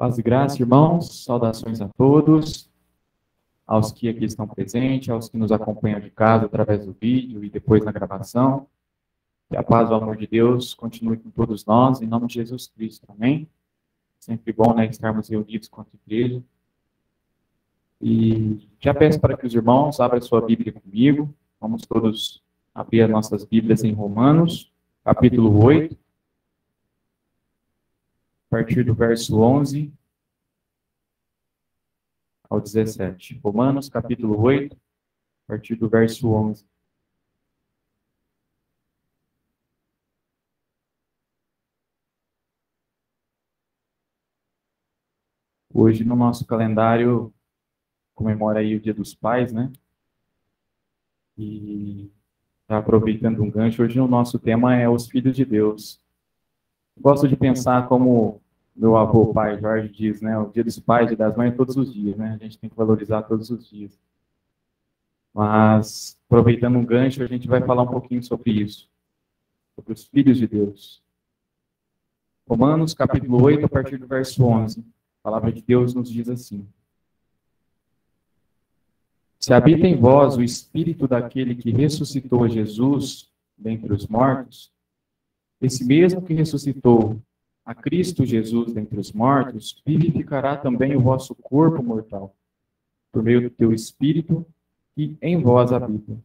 Paz e graça, irmãos, saudações a todos, aos que aqui estão presentes, aos que nos acompanham de casa através do vídeo e depois na gravação. Que a paz e o amor de Deus continue com todos nós, em nome de Jesus Cristo, amém? Sempre bom, né, estarmos reunidos quanto igreja. E já peço para que os irmãos abram a sua Bíblia comigo, vamos todos abrir as nossas Bíblias em Romanos, capítulo 8, a partir do verso 11 ao 17. Romanos, capítulo 8, a partir do verso 11. Hoje, no nosso calendário, comemora aí o Dia dos Pais, né? E tá aproveitando um gancho, hoje o nosso tema é os filhos de Deus. Gosto de pensar como meu avô, pai Jorge, diz, né? O Dia dos Pais e das Mães é todos os dias, né? A gente tem que valorizar todos os dias. Mas, aproveitando um gancho, a gente vai falar um pouquinho sobre isso, sobre os filhos de Deus. Romanos, capítulo 8, a partir do verso 11. A palavra de Deus nos diz assim: Se habita em vós o Espírito daquele que ressuscitou Jesus dentre os mortos, esse mesmo que ressuscitou a Cristo Jesus dentre os mortos, vivificará também o vosso corpo mortal, por meio do teu Espírito que em vós habita.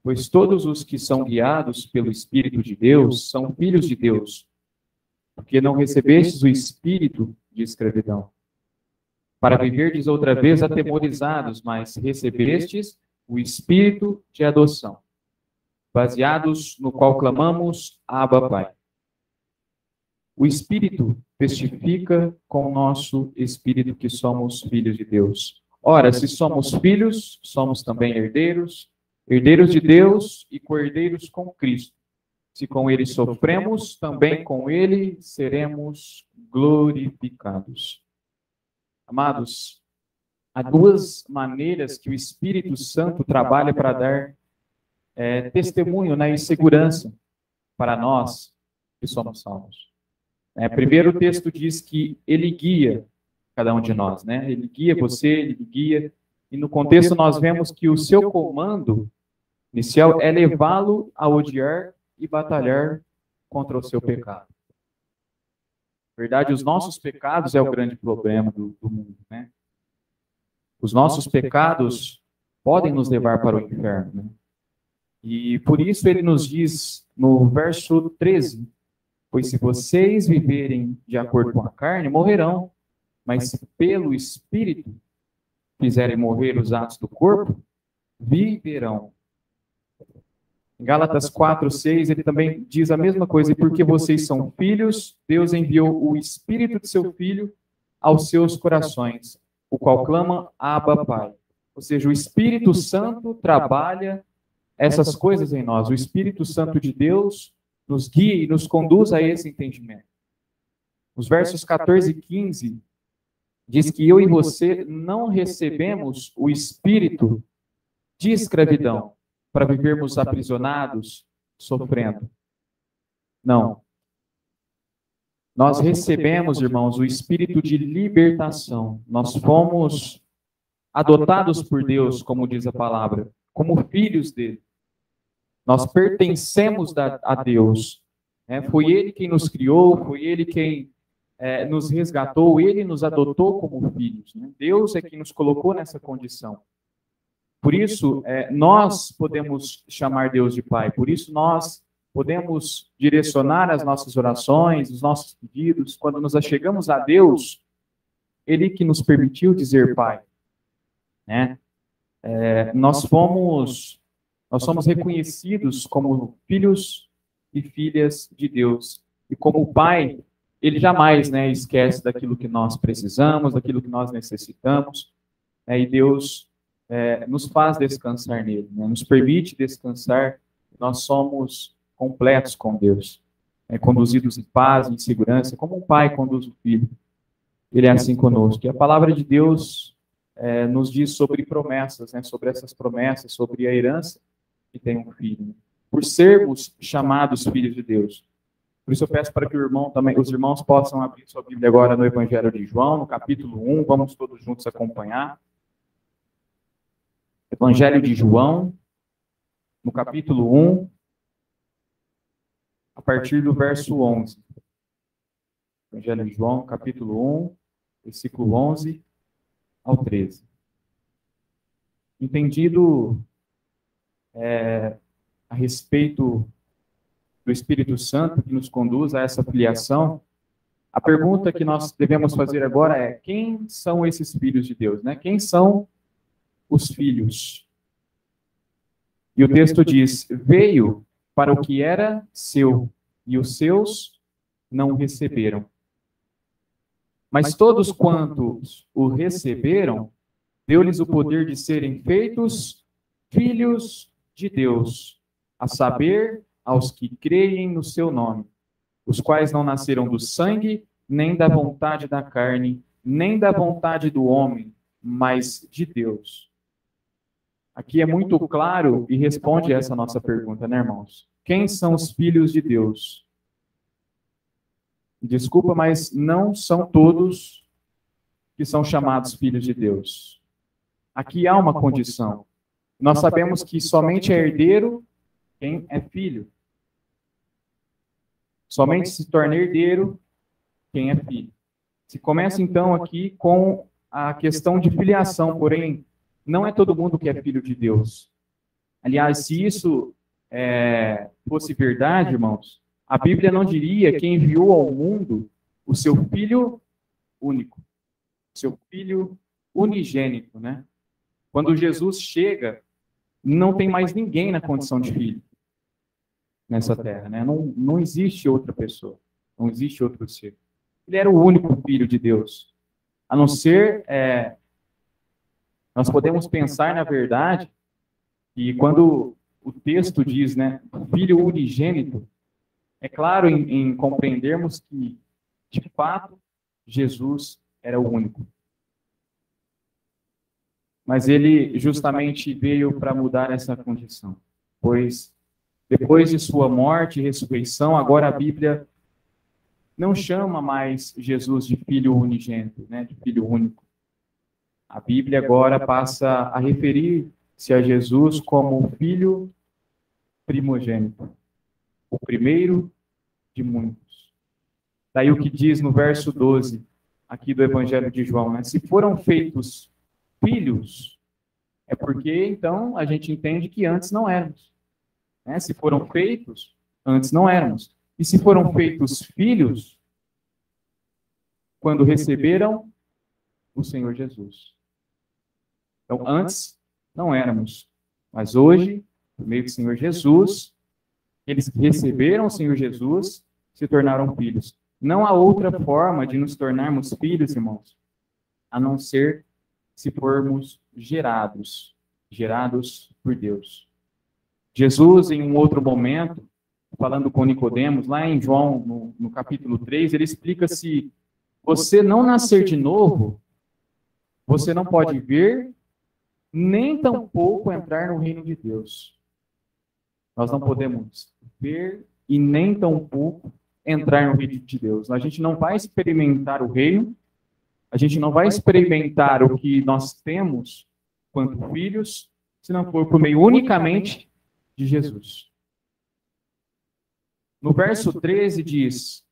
Pois todos os que são guiados pelo Espírito de Deus são filhos de Deus, porque não recebestes o espírito de escravidão, para viverdes outra vez atemorizados, mas recebestes o espírito de adoção, baseados no qual clamamos, Abba, Pai. O Espírito testifica com o nosso espírito que somos filhos de Deus. Ora, se somos filhos, somos também herdeiros, herdeiros de Deus e co-herdeiros com Cristo. Se com ele sofremos, também com ele seremos glorificados. Amados, há duas maneiras que o Espírito Santo trabalha para dar testemunho, né, e segurança para nós que somos salvos. Primeiro, o texto diz que ele guia cada um de nós, né? Ele guia você, ele guia. E no contexto nós vemos que o seu comando inicial é levá-lo a odiar e batalhar contra o seu pecado. Na verdade, os nossos pecados é o grande problema do mundo, né? Os nossos pecados podem nos levar para o inferno, né? E por isso ele nos diz no verso 13, pois se vocês viverem de acordo com a carne, morrerão, mas se pelo Espírito fizerem morrer os atos do corpo, viverão. Em Gálatas 4:6, ele também diz a mesma coisa, e porque vocês são filhos, Deus enviou o Espírito de seu Filho aos seus corações, o qual clama, Abba, Pai. Ou seja, o Espírito Santo trabalha essas coisas em nós. O Espírito Santo de Deus nos guia e nos conduz a esse entendimento. Os versos 14 e 15 diz que eu e você não recebemos o espírito de escravidão para vivermos aprisionados, sofrendo. Não. Nós recebemos, irmãos, o espírito de libertação. Nós fomos adotados por Deus, como diz a palavra, como filhos dele. Nós pertencemos a Deus. Foi ele quem nos criou, foi ele quem nos resgatou, ele nos adotou como filhos. Né? Deus é quem nos colocou nessa condição. Por isso, nós podemos chamar Deus de Pai. Por isso, nós podemos direcionar as nossas orações, os nossos pedidos. Quando nos achegamos a Deus, ele que nos permitiu dizer Pai. Né? Nós somos reconhecidos como filhos e filhas de Deus. E como Pai, ele jamais, né, esquece daquilo que nós precisamos, daquilo que nós necessitamos. E Deus nos faz descansar nele, né, nos permite descansar. Nós somos completos com Deus, conduzidos em paz, em segurança, como um pai conduz o filho. Ele é assim conosco. E a palavra de Deus nos diz sobre promessas, né, sobre essas promessas, sobre a herança que tem um filho. Por sermos chamados filhos de Deus, Por isso eu peço para que os irmãos possam abrir sua Bíblia agora no Evangelho de João, no capítulo 1, vamos todos juntos acompanhar. Evangelho de João, no capítulo 1, a partir do verso 11. Evangelho de João, capítulo 1, versículo 11 ao 13. Entendido a respeito do Espírito Santo que nos conduz a essa filiação, a pergunta que nós devemos fazer agora é: quem são esses filhos de Deus, né? Quem são os filhos? E o texto diz: veio para o que era seu, e os seus não receberam. Mas todos quantos o receberam, deu-lhes o poder de serem feitos filhos de Deus, a saber, aos que creem no seu nome, os quais não nasceram do sangue, nem da vontade da carne, nem da vontade do homem, mas de Deus. Aqui é muito claro e responde essa nossa pergunta, né, irmãos? Quem são os filhos de Deus? Desculpa, mas não são todos que são chamados filhos de Deus. Aqui há uma condição. Nós sabemos que somente é herdeiro quem é filho. Somente se torna herdeiro quem é filho. Se começa então aqui com a questão de filiação, porém, não é todo mundo que é filho de Deus. Aliás, se isso fosse verdade, irmãos, a Bíblia não diria que enviou ao mundo o seu filho único, seu filho unigênito, né? Quando Jesus chega, não tem mais ninguém na condição de filho nessa terra, né? Não existe outra pessoa, não existe outro ser. Ele era o único filho de Deus. A não ser, nós podemos pensar, na verdade, que quando o texto diz, né, filho unigênito, é claro em compreendermos que, de fato, Jesus era o único. Mas ele justamente veio para mudar essa condição, pois depois de sua morte e ressurreição, agora a Bíblia não chama mais Jesus de filho unigênito, né, de filho único. A Bíblia agora passa a referir-se a Jesus como o filho primogênito, o primeiro de muitos. Daí o que diz no verso 12, aqui do Evangelho de João, né? Se foram feitos filhos, é porque, então, a gente entende que antes não éramos. Né? Se foram feitos, antes não éramos. E se foram feitos filhos, quando receberam o Senhor Jesus. Então, antes não éramos, mas hoje, por meio do Senhor Jesus, eles que receberam o Senhor Jesus se tornaram filhos. Não há outra forma de nos tornarmos filhos, irmãos, a não ser se formos gerados por Deus. Jesus, em um outro momento, falando com Nicodemos, lá em João, no capítulo 3, ele explica: se você não nascer de novo, você não pode ver, nem tampouco entrar no reino de Deus. Nós não podemos ver e nem tampouco entrar no reino de Deus. A gente não vai experimentar o reino, a gente não vai experimentar o que nós temos quanto filhos, se não for por meio unicamente de Jesus. No verso 13 diz: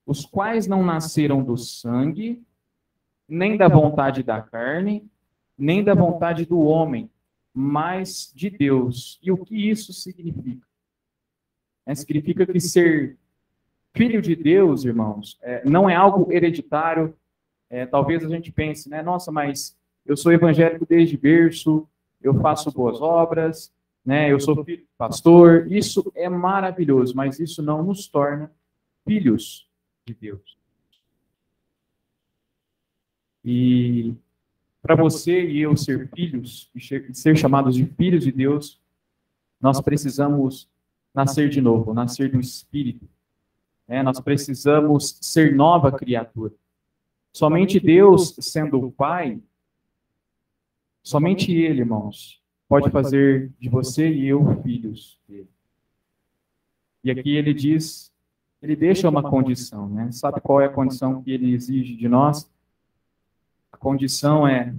os quais não nasceram do sangue, nem da vontade da carne, nem da vontade do homem, mas de Deus. E o que isso significa? Significa que ser filho de Deus, irmãos, não é algo hereditário. Talvez a gente pense, né? Nossa, mas eu sou evangélico desde berço, eu faço boas obras, né? Eu sou filho de pastor. Isso é maravilhoso, mas isso não nos torna filhos de Deus. E para você e eu ser filhos, e ser chamados de filhos de Deus, nós precisamos nascer de novo, nascer do Espírito. Nós precisamos ser nova criatura. Somente Deus, sendo o Pai, somente Ele, irmãos, pode fazer de você e eu filhos dele. E aqui ele diz ele deixa uma condição, né? Sabe qual é a condição que ele exige de nós? A condição é: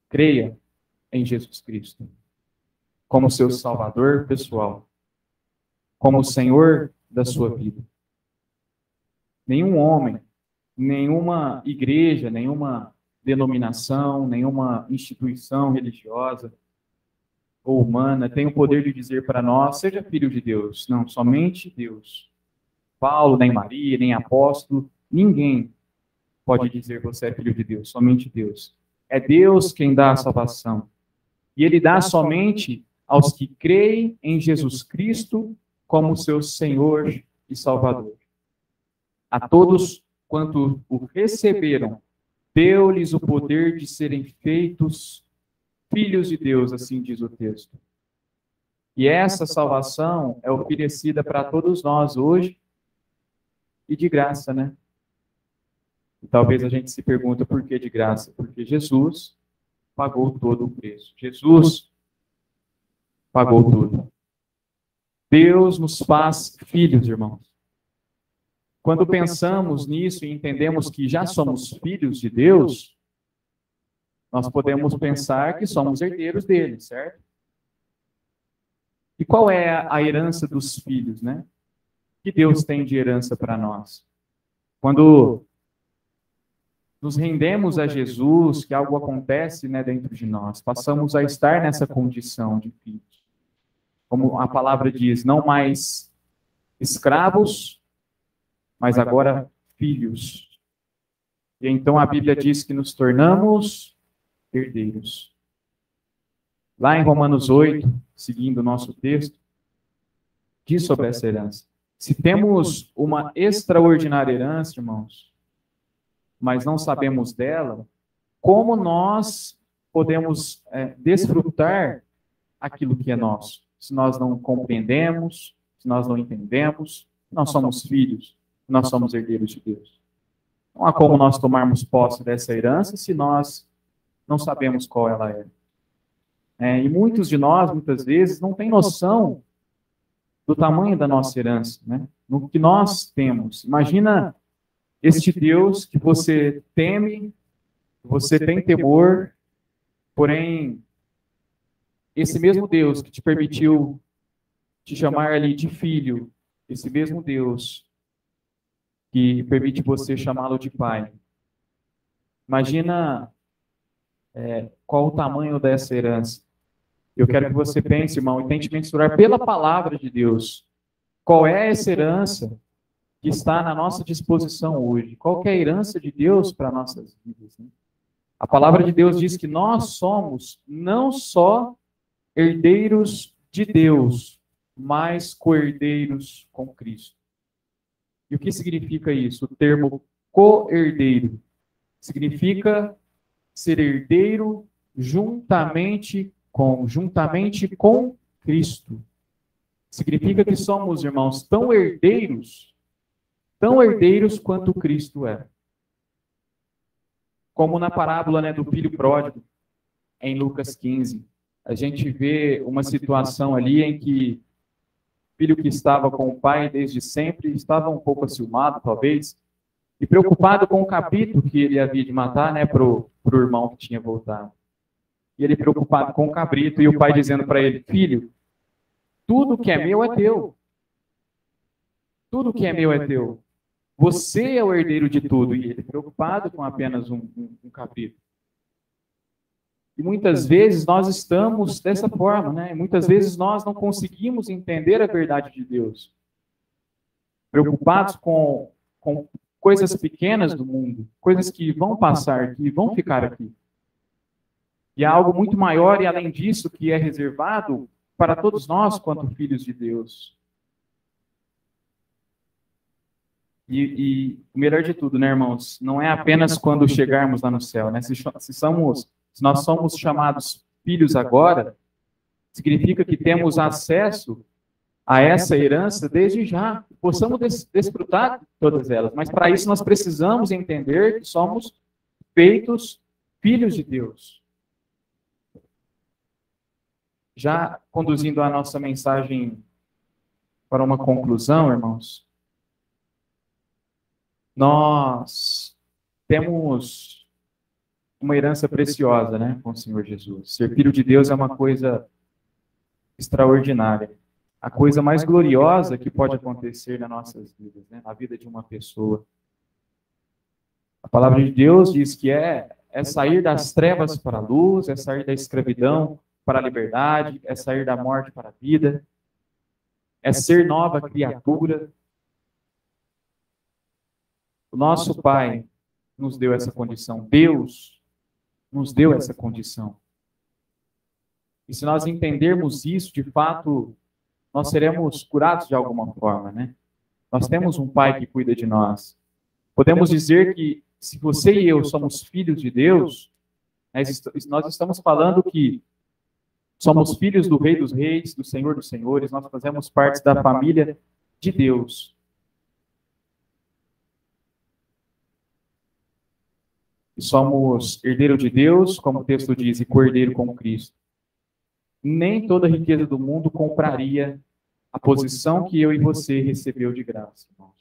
creia em Jesus Cristo como seu Salvador pessoal, como Senhor da sua vida. Nenhum homem, nenhuma igreja, nenhuma denominação, nenhuma instituição religiosa ou humana tem o poder de dizer para nós: seja filho de Deus. Não, somente Deus. Paulo, nem Maria, nem apóstolo, ninguém pode dizer você é filho de Deus, somente Deus. É Deus quem dá a salvação. E ele dá somente aos que creem em Jesus Cristo como seu Senhor e Salvador. A todos quanto o receberam, deu-lhes o poder de serem feitos filhos de Deus, assim diz o texto. E essa salvação é oferecida para todos nós hoje e de graça, né? E talvez a gente se pergunte por que de graça? Porque Jesus pagou todo o preço. Jesus pagou tudo. Deus nos faz filhos, irmãos. Quando pensamos nisso e entendemos que já somos filhos de Deus, nós podemos pensar que somos herdeiros dele, certo? E qual é a herança dos filhos, né? Que Deus tem de herança para nós? Quando nos rendemos a Jesus, que algo acontece, né, dentro de nós, passamos a estar nessa condição de filhos. Como a palavra diz, não mais escravos, mas agora filhos. E então a Bíblia diz que nos tornamos herdeiros. Lá em Romanos 8, seguindo o nosso texto, diz sobre essa herança. Se temos uma extraordinária herança, irmãos, mas não sabemos dela, como nós podemos desfrutar aquilo que é nosso? Se nós não compreendemos, se nós não entendemos, nós somos filhos, nós somos herdeiros de Deus. Não há como nós tomarmos posse dessa herança se nós não sabemos qual ela é. E muitos de nós, muitas vezes, não têm noção do tamanho da nossa herança, né? No que nós temos. Imagina este Deus que você teme, você tem temor, porém, esse mesmo Deus que te permitiu te chamar ali de filho, esse mesmo Deus que permite você chamá-lo de pai. Imagina qual o tamanho dessa herança. Eu quero que você pense, irmão, e tente mensurar pela palavra de Deus. Qual é essa herança que está na nossa disposição hoje? Qual que é a herança de Deus para nossas vidas? Né? A palavra de Deus diz que nós somos não só herdeiros de Deus, mas co-herdeiros com Cristo. E o que significa isso? O termo co-herdeiro significa ser herdeiro juntamente com Cristo. Significa que somos, irmãos, tão herdeiros quanto Cristo é. Como na parábola, né, do filho pródigo, em Lucas 15. A gente vê uma situação ali em que o filho que estava com o pai desde sempre estava um pouco aciumado, talvez, e preocupado com o cabrito que ele havia de matar, né, pro irmão que tinha voltado. E ele preocupado com o cabrito, e o pai dizendo para ele: filho, tudo que é meu é teu. Tudo que é meu é teu. Você é o herdeiro de tudo. E ele preocupado com apenas um cabrito. E muitas vezes nós estamos dessa forma, né? Muitas vezes nós não conseguimos entender a verdade de Deus. Preocupados com coisas pequenas do mundo, coisas que vão passar, que vão ficar aqui. E há algo muito maior e além disso que é reservado para todos nós quanto filhos de Deus. E o melhor de tudo, né, irmãos? Não é apenas quando chegarmos lá no céu, né? Se nós somos chamados filhos agora, significa que temos acesso a essa herança desde já. Possamos desfrutar de todas elas. Mas para isso nós precisamos entender que somos feitos filhos de Deus. já conduzindo a nossa mensagem para uma conclusão, irmãos, nós temos uma herança preciosa, né, com o Senhor Jesus. Ser filho de Deus é uma coisa extraordinária. A coisa mais gloriosa que pode acontecer nas nossas vidas, né, na vida de uma pessoa. A palavra de Deus diz que é sair das trevas para a luz, é sair da escravidão para a liberdade, é sair da morte para a vida, é ser nova criatura. O nosso Pai nos deu essa condição. Deus nos deu essa condição. E se nós entendermos isso, de fato, nós seremos curados de alguma forma, né? Nós temos um Pai que cuida de nós. Podemos dizer que se você e eu somos filhos de Deus, nós estamos falando que somos filhos do Rei dos Reis, do Senhor dos Senhores, nós fazemos parte da família de Deus. E somos herdeiro de Deus, como o texto diz, e cordeiro com Cristo. Nem toda a riqueza do mundo compraria a posição que eu e você recebeu de graça, irmãos.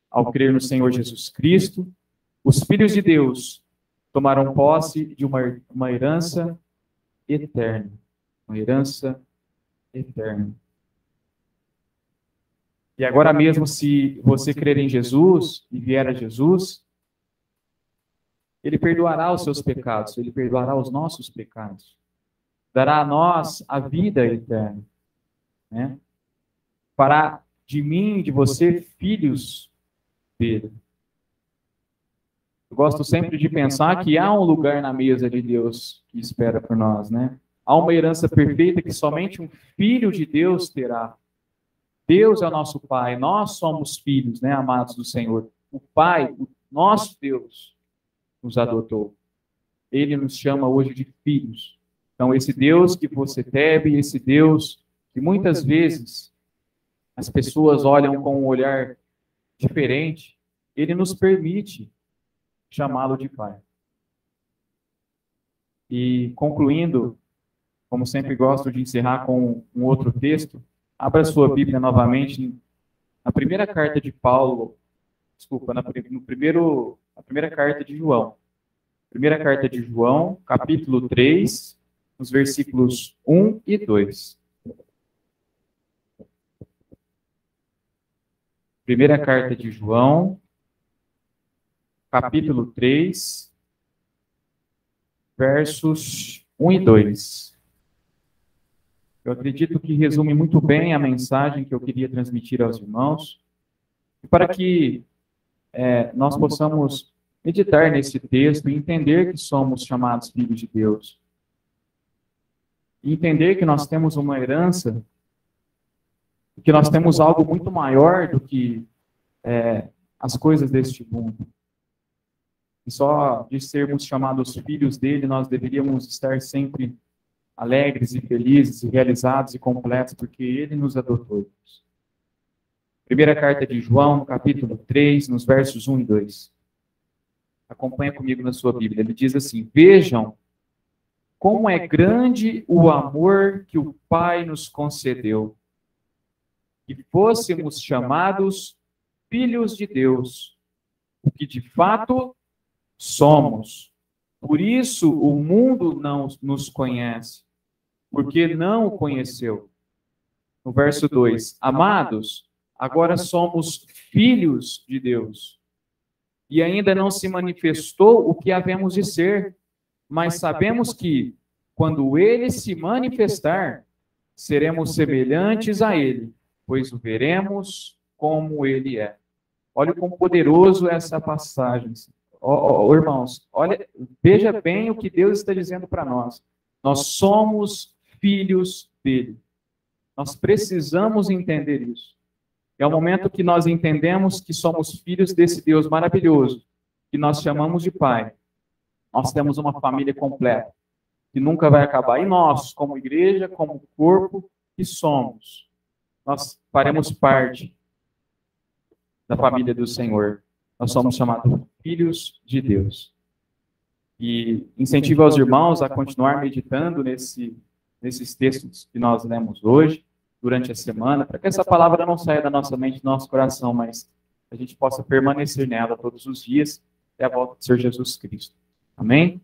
Ao crer no Senhor Jesus Cristo, os filhos de Deus tomaram posse de uma herança eterna. Uma herança eterna. E agora mesmo, se você crer em Jesus e vier a Jesus, Ele perdoará os seus pecados, Ele perdoará os nossos pecados. Dará a nós a vida eterna. Né? Fará de mim e de você filhos dele. Eu gosto sempre de pensar que há um lugar na mesa de Deus que espera por nós, né? Há uma herança perfeita que somente um filho de Deus terá. Deus é o nosso Pai, nós somos filhos, né, amados do Senhor. O Pai, o nosso Deus, nos adotou. Ele nos chama hoje de filhos. Então, esse Deus que você teve, esse Deus que muitas vezes as pessoas olham com um olhar diferente, Ele nos permite chamá-lo de Pai. E concluindo, como sempre gosto de encerrar com um outro texto, abra sua Bíblia novamente na primeira carta de Paulo, desculpa, na primeira carta de João. Primeira carta de João, capítulo 3, nos versículos 1 e 2. Primeira carta de João, capítulo 3, versos 1 e 2. Eu acredito que resume muito bem a mensagem que eu queria transmitir aos irmãos, e para que nós possamos meditar nesse texto e entender que somos chamados filhos de Deus. E entender que nós temos uma herança, que nós temos algo muito maior do que as coisas deste mundo. E só de sermos chamados filhos dele, nós deveríamos estar sempre alegres e felizes, e realizados e completos, porque ele nos adotou. Primeira carta de João, capítulo 3, nos versos 1 e 2. Acompanha comigo na sua Bíblia. Ele diz assim: vejam como é grande o amor que o Pai nos concedeu, que fôssemos chamados filhos de Deus, o que de fato somos. Por isso o mundo não nos conhece, porque não o conheceu. No verso 2, amados, agora somos filhos de Deus, e ainda não se manifestou o que havemos de ser, mas sabemos que, quando ele se manifestar, seremos semelhantes a ele, pois o veremos como ele é. Olha como poderoso é essa passagem. Irmãos, olha, veja bem o que Deus está dizendo para nós. Nós somos filhos dele. Nós precisamos entender isso. É o momento que nós entendemos que somos filhos desse Deus maravilhoso, que nós chamamos de Pai. Nós temos uma família completa, que nunca vai acabar. E nós, como igreja, como corpo que somos, nós faremos parte da família do Senhor. Nós somos chamados filhos de Deus. E incentivo aos irmãos a continuar meditando nesses textos que nós lemos hoje, durante a semana, para que essa palavra não saia da nossa mente, do nosso coração, mas a gente possa permanecer nela todos os dias até a volta do Senhor Jesus Cristo. Amém?